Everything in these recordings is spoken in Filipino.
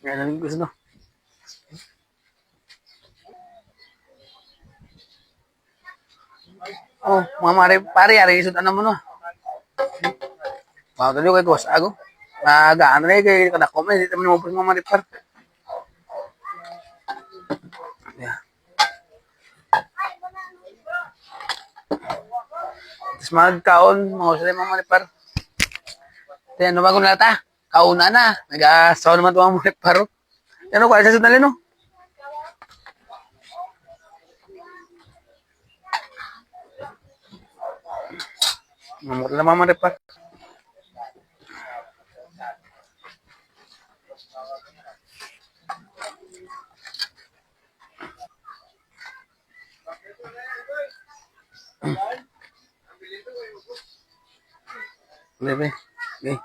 Yan ang gusto no. Oh, mga mare, pare, ari isod ano mo no. Wow, tadi kay kuwas ako. Ano na kay kada ko man dito mo mga mare par. Yeah. Tapos magkaon, mga usay mga mare par. Then ano bago na ta? Kauna na. Nag-asaw naman mga mare par. Ano ko sa sundan no? Mamot na mga mare par. Bebe. Okay.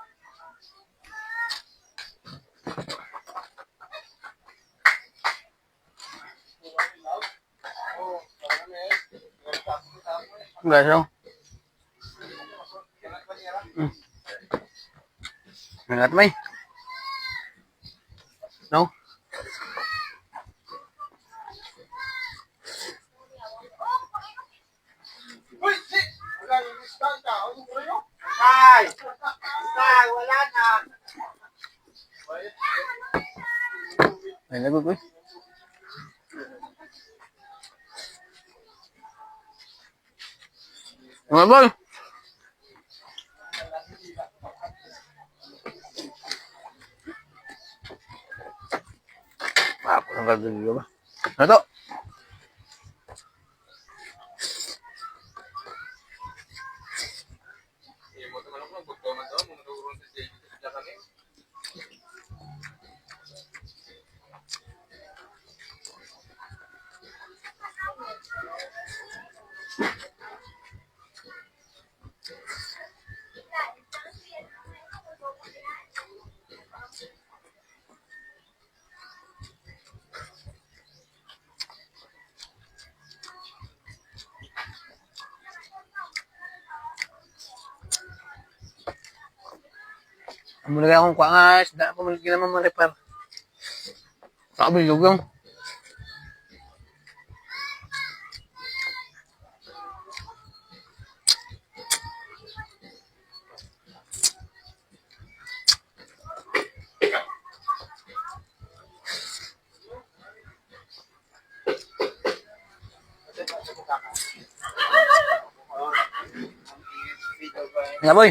Enggak so. Ingat may. No? Ay! Ay, wala na. Ay, lagot ko. Mga boy. Ako ang gagawin ba? Ano to? Mulai akong kuangas, da ako mulai naman ma-repair. Sabi lugang. Nga boy.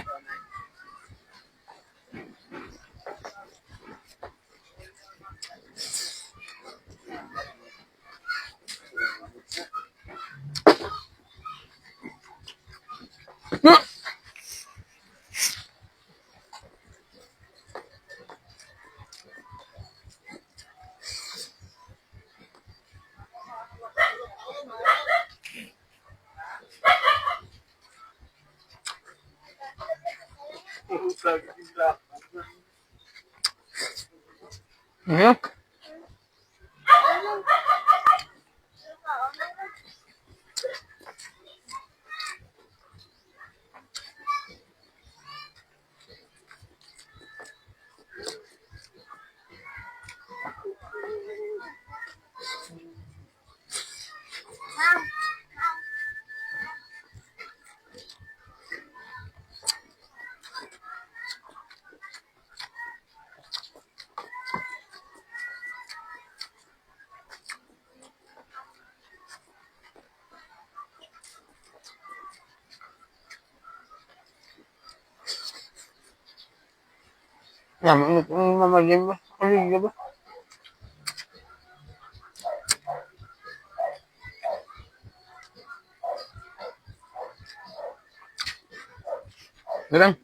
Iya. Ya, mamalim ba? Ano ba? Ganang.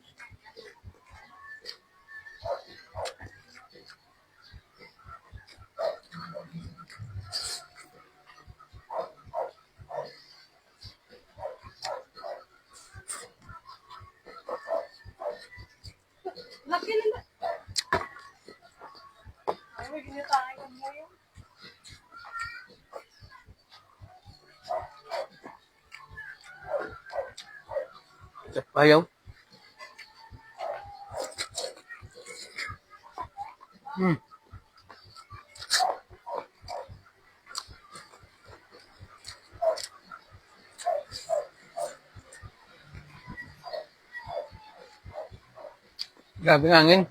Ayaw. Grabe ang hangin.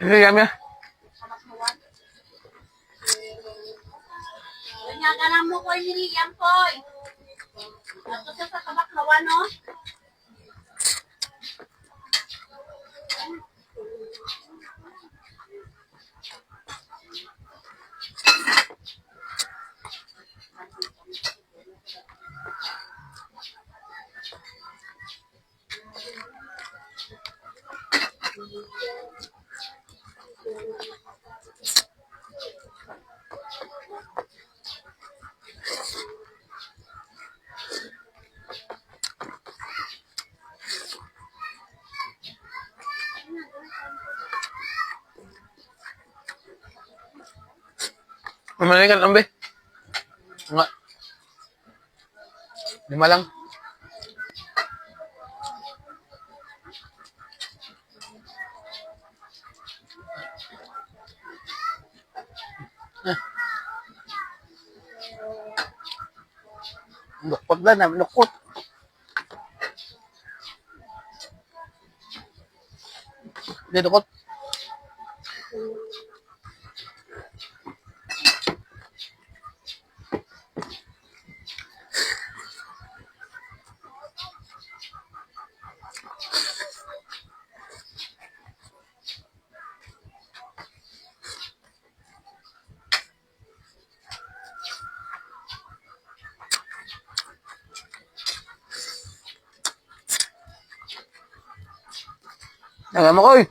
Kaya niya. Kanya ka lang mo ko niliyang ko. Ako sa kabaklawa, no? Mamali ka lang, be. Nga. 5 lang. Lukot na namin, lukot. Hindi, lukot. Alam mo ko eh.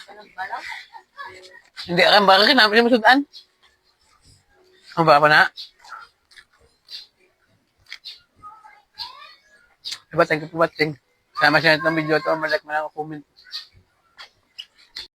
Walang balaw. Hindi akan bakit namin yung masudan. Ang ba pa na? Diba, thank you for watching. Sama siya itong video ito. Malike mo lang ako comment.